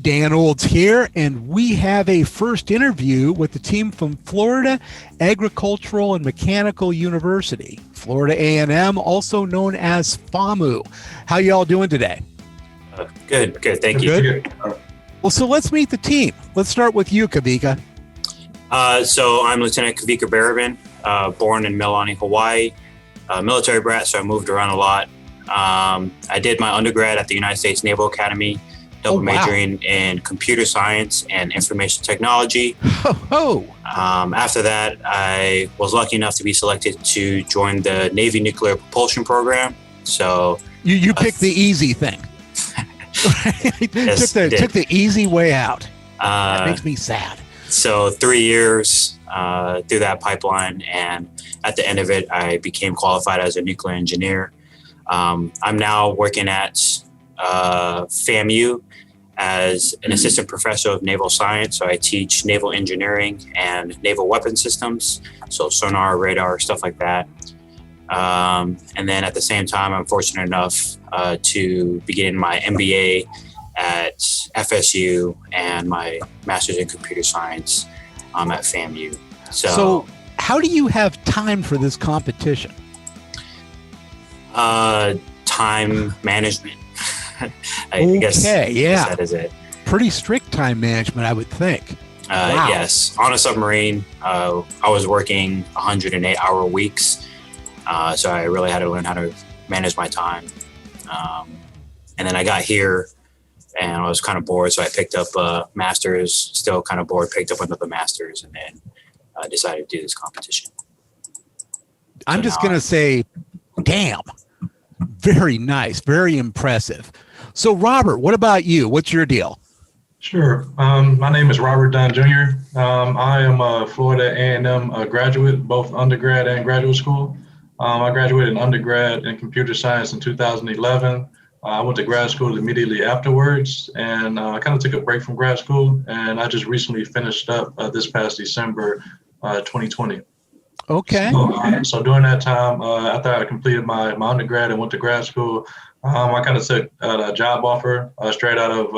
Dan Olds here, and we have a first interview with the team from Florida Agricultural and Mechanical University, Florida A&M, also known as FAMU. How y'all doing today? Good. Thank you. Good. Well, so let's meet the team. Let's start with you, Kavika. So I'm Lieutenant Kavika Baraban, born in Mililani, Hawaii. Military brat, so I moved around a lot. I did my undergrad at the United States Naval Academy, majoring in computer science and information technology. After that, I was lucky enough to be selected to join the Navy Nuclear Propulsion Program. So you picked the easy thing. Yes, took the easy way out. That makes me sad. So 3 years through that pipeline, and at the end of it, I became qualified as a nuclear engineer. I'm now working at FAMU as an assistant professor of naval science. So I teach naval engineering and naval weapon systems, so sonar, radar, stuff like that. And then at the same time, I'm fortunate enough to begin my MBA at FSU and my master's in computer science at FAMU. So how do you have time for this competition? Time management. I guess that is it. Pretty strict time management, I would think. Wow. Yes. On a submarine, I was working 108-hour weeks. So I really had to learn how to manage my time. And then I got here and I was kind of bored. So I picked up a master's, still kind of bored, picked up another master's, and then decided to do this competition. I'm just going to say, damn, very nice, very impressive. So Robert, what about you? What's your deal? Sure. My name is Robert Dunn Jr. I am a Florida A&M graduate, both undergrad and graduate school. I graduated in undergrad in computer science in 2011. I went to grad school immediately afterwards, and I kind of took a break from grad school, and I just recently finished up this past December 2020. Okay. So during that time, after I completed my undergrad and went to grad school, I kind of took a job offer straight out of,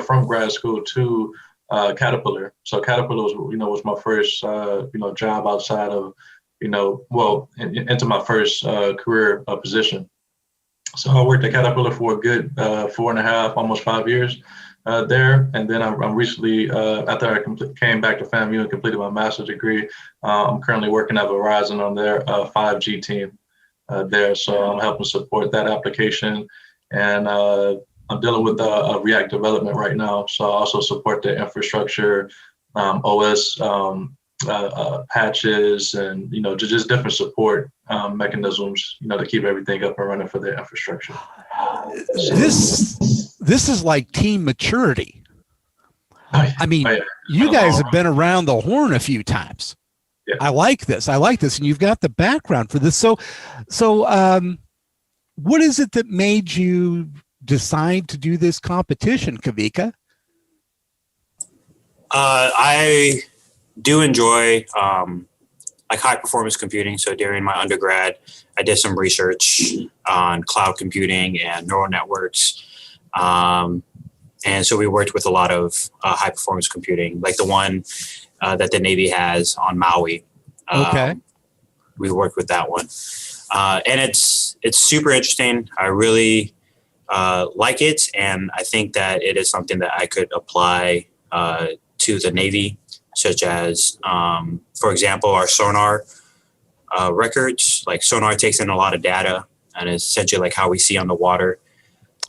from grad school to Caterpillar. So Caterpillar was my first, job outside of, into my first career position. So I worked at Caterpillar for a good 4.5, almost 5 years there. And then I'm recently, after I came back to FAMU and completed my master's degree, I'm currently working at Verizon on their 5G team there. So I'm helping support that application. And I'm dealing with React development right now. So I also support the infrastructure, OS, patches, and just different support mechanisms to keep everything up and running for their infrastructure. This is like team maturity. I mean, you guys have been around the horn a few times. Yeah. I like this, and you've got the background for this. So what is it that made you decide to do this competition, Kavika? I do enjoy like high performance computing. So during my undergrad, I did some research on cloud computing and neural networks. And so we worked with a lot of high performance computing, like the one that the Navy has on Maui. Okay. We worked with that one. And it's super interesting. I really like it. And I think that it is something that I could apply to the Navy, such as, for example, our sonar records. Like sonar takes in a lot of data, and it's essentially like how we see on the water.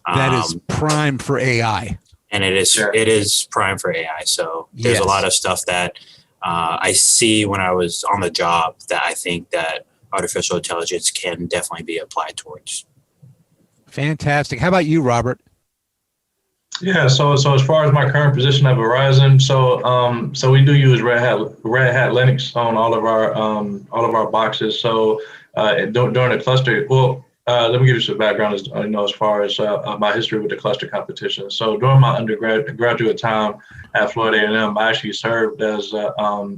That is prime for AI. And it is prime for AI. So there's a lot of stuff that I see when I was on the job that I think that artificial intelligence can definitely be applied towards. Fantastic. How about you, Robert? Yeah, so as far as my current position at Verizon, so we do use Red Hat Linux on all of our boxes. So during the cluster, let me give you some background as far as my history with the cluster competition. So during my undergraduate time at Florida A&M, I actually served as a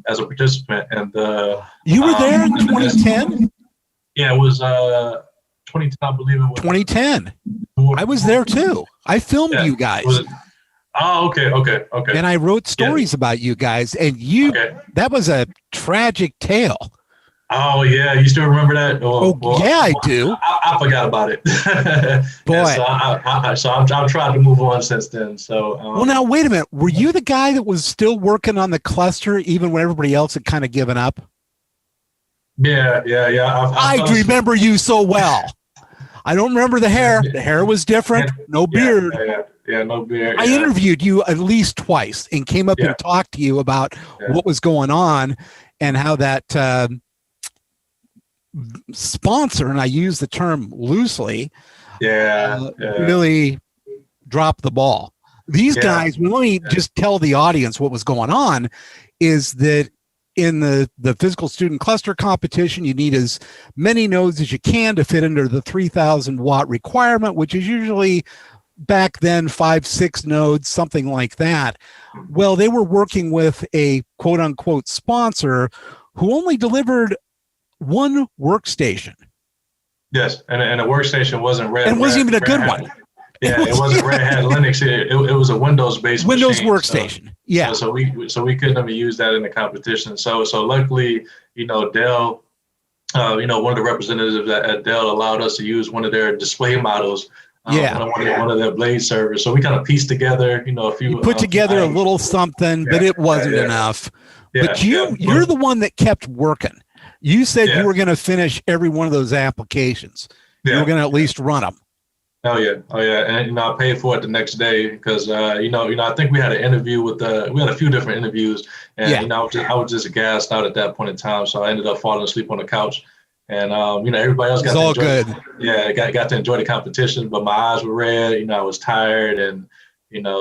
participant in the. You were there in 2010? Yeah, it was 2010, I believe it was. 2010. I was there too. I filmed you guys. Oh, okay. And I wrote stories about you guys, and you, Okay. that was a tragic tale. Oh yeah, you still remember that? Yeah, I do. I forgot about it. Boy. And so I've tried to move on since then. So well, now wait a minute. Were you the guy that was still working on the cluster even when everybody else had kind of given up? Yeah. I remember you so well. I don't remember the hair. The hair was different. No beard. Yeah, no beard. I interviewed you at least twice and came up and talked to you about what was going on and how that sponsor, and I use the term loosely, really dropped the ball. These guys, let me just tell the audience what was going on, is that in the physical student cluster competition, you need as many nodes as you can to fit under the 3,000 watt requirement, which is usually back then 5-6 nodes, something like that. Well, they were working with a quote unquote sponsor who only delivered one workstation. Yes, and the workstation wasn't red. And it wasn't even a good one. Yeah, it wasn't Red Hat Linux. It was a Windows-based Windows machine, workstation. So we couldn't even use that in the competition. So luckily, Dell, one of the representatives at Dell allowed us to use one of their display models. One of their Blade servers. So we kind of pieced together, a few. You put together a little something, but it wasn't enough. But you're the one that kept working. You said you were going to finish every one of those applications. You were going to at least run them. Oh yeah, and I paid for it the next day because I think we had an interview we had a few different interviews, and I was just gassed out at that point in time, so I ended up falling asleep on the couch, and everybody else got to enjoy. Good. Yeah, got to enjoy the competition, but my eyes were red. I was tired, and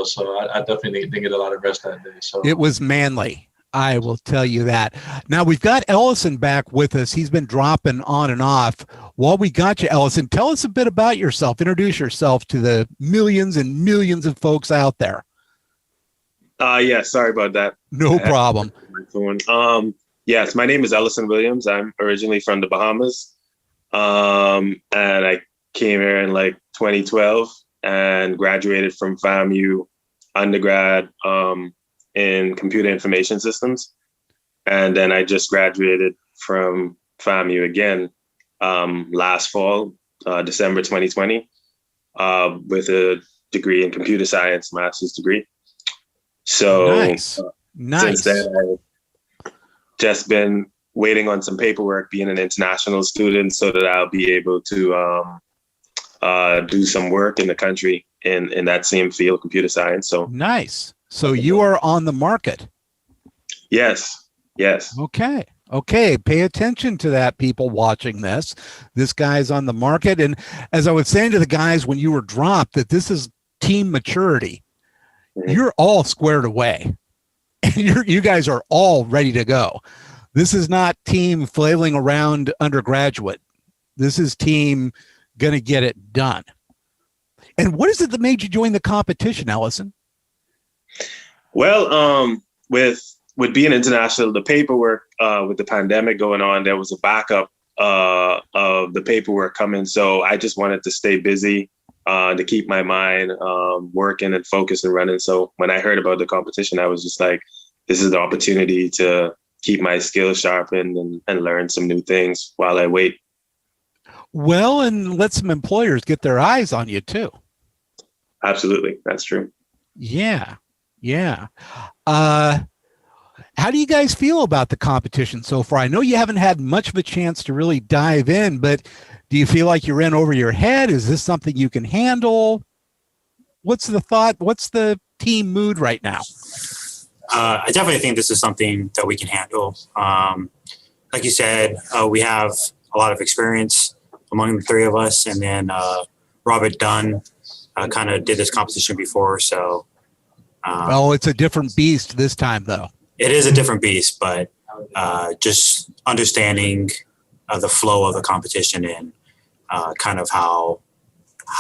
so I definitely didn't get a lot of rest that day. So it was manly. I will tell you that. Now we've got Allison back with us. He's been dropping on and off. While we got you, Allison, tell us a bit about yourself. Introduce yourself to the millions and millions of folks out there. Sorry about that. No problem. Yes, my name is Allison Williams. I'm originally from the Bahamas. And I came here in 2012 and graduated from FAMU undergrad in computer information systems. And then I just graduated from FAMU again last fall, December 2020, with a degree in computer science, master's degree. So nice. Since then, I've just been waiting on some paperwork, being an international student, so that I'll be able to do some work in the country in that same field, computer science. So nice. So you are on the market. Yes. Okay. Pay attention to that, people watching this. This guy's on the market. And as I was saying to the guys when you were dropped, that this is team maturity. Mm-hmm. You're all squared away. And you guys are all ready to go. This is not team flailing around undergraduate. This is team going to get it done. And what is it that made you join the competition, Allison? Well, with being international, the paperwork with the pandemic going on, there was a backup of the paperwork coming. So I just wanted to stay busy to keep my mind working and focused and running. So when I heard about the competition, I was just like, this is the opportunity to keep my skills sharpened and learn some new things while I wait. Well, and let some employers get their eyes on you too. Absolutely. That's true. Yeah. How do you guys feel about the competition so far? I know you haven't had much of a chance to really dive in, but do you feel like you're in over your head? Is this something you can handle? What's the thought? What's the team mood right now? I definitely think this is something that we can handle. Like you said, we have a lot of experience among the three of us, and then Robert Dunn kind of did this competition before, so. It's a different beast this time, though. It is a different beast, but just understanding the flow of the competition and kind of how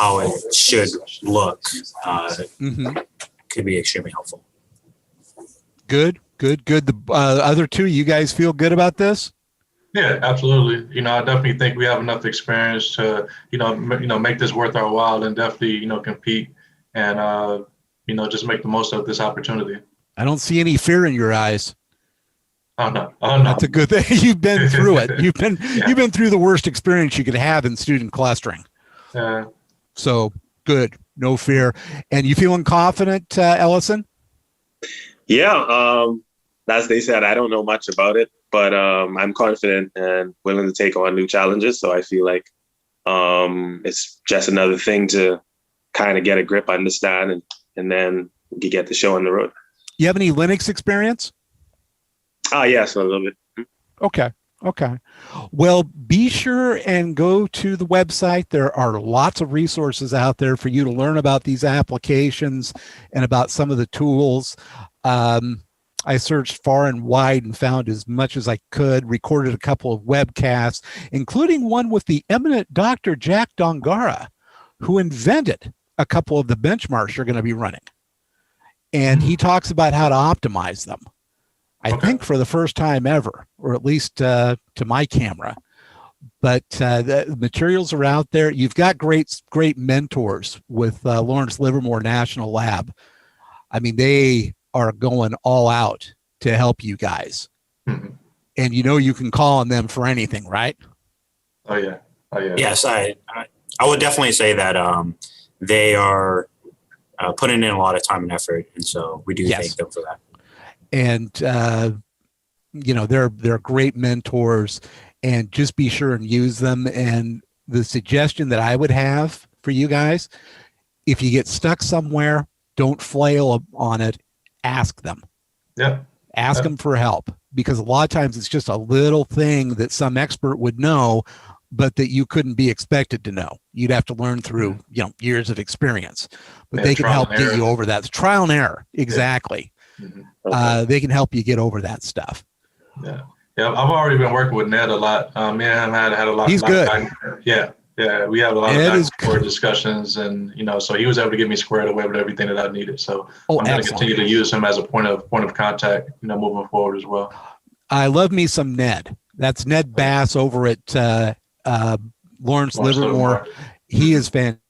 it should look could be extremely helpful. Good. The other two, you guys feel good about this? Yeah, absolutely. I definitely think we have enough experience to, make this worth our while and definitely, compete and, just make the most of this opportunity. I don't see any fear in your eyes. Oh no. That's a good thing. You've been through it. You've been through the worst experience you could have in student clustering. So good. No fear. And you feeling confident, Ellison? Yeah. As they said, I don't know much about it, but I'm confident and willing to take on new challenges. So I feel like it's just another thing to kind of get a grip, understand, and then you get the show on the road. You have any Linux experience? Yes, a little bit. Okay. Well, be sure and go to the website. There are lots of resources out there for you to learn about these applications and about some of the tools. I searched far and wide and found as much as I could, recorded a couple of webcasts, including one with the eminent Dr. Jack Dongara, who invented a couple of the benchmarks you're going to be running. And he talks about how to optimize them. I think for the first time ever, or at least to my camera. But the materials are out there. You've got great mentors with Lawrence Livermore National Lab. I mean, they are going all out to help you guys. And you can call on them for anything, right? Oh yeah. Yes, I would definitely say that they are putting in a lot of time and effort, and so we do thank them for that. And they're great mentors, and just be sure and use them. And the suggestion that I would have for you guys, if you get stuck somewhere, don't flail on it. Ask them. Ask them for help, because a lot of times it's just a little thing that some expert would know, but that you couldn't be expected to know. You'd have to learn through years of experience, but they can help get you over that. It's trial and error. Exactly. They can help you get over that stuff. Yeah, I've already been working with Ned a lot. Me and him had a lot. He's good. We have a lot of back and forth discussions, and so he was able to get me squared away with everything that I needed. So I'm going to continue to use him as a point of contact, moving forward as well. I love me some Ned. That's Ned Bass over at Lawrence Livermore. He is fantastic.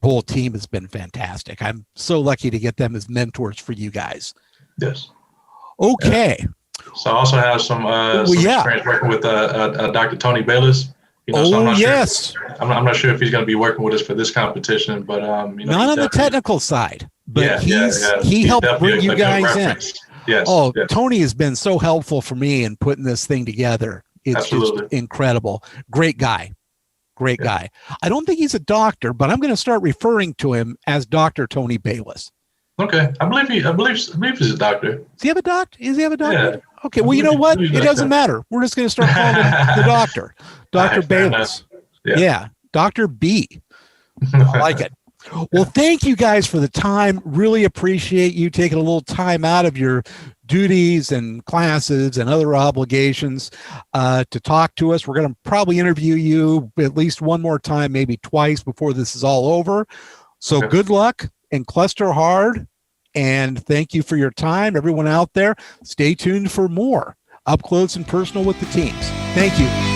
The whole team has been fantastic. I'm so lucky to get them as mentors for you guys. Yes. Okay. Yeah. So I also have some experience working with Dr. Tony Bayless. So I'm not sure if he's going to be working with us for this competition, but not on the technical side, but he helped bring you guys in. Yes. Tony has been so helpful for me in putting this thing together. It's just incredible. Great guy. I don't think he's a doctor, but I'm going to start referring to him as Dr. Tony Bayless. Okay. I believe he's a doctor. Does he have a doctor? Yeah. Okay. Well, you know what? It doesn't matter. We're just going to start calling him the doctor. Dr. Bayless. Yeah. Dr. B. I like it. Well, thank you guys for the time. Really appreciate you taking a little time out of your duties and classes and other obligations to talk to us. We're going to probably interview you at least one more time, maybe twice before this is all over. So good luck and cluster hard. And thank you for your time. Everyone out there, stay tuned for more Up Close and Personal with the teams. Thank you.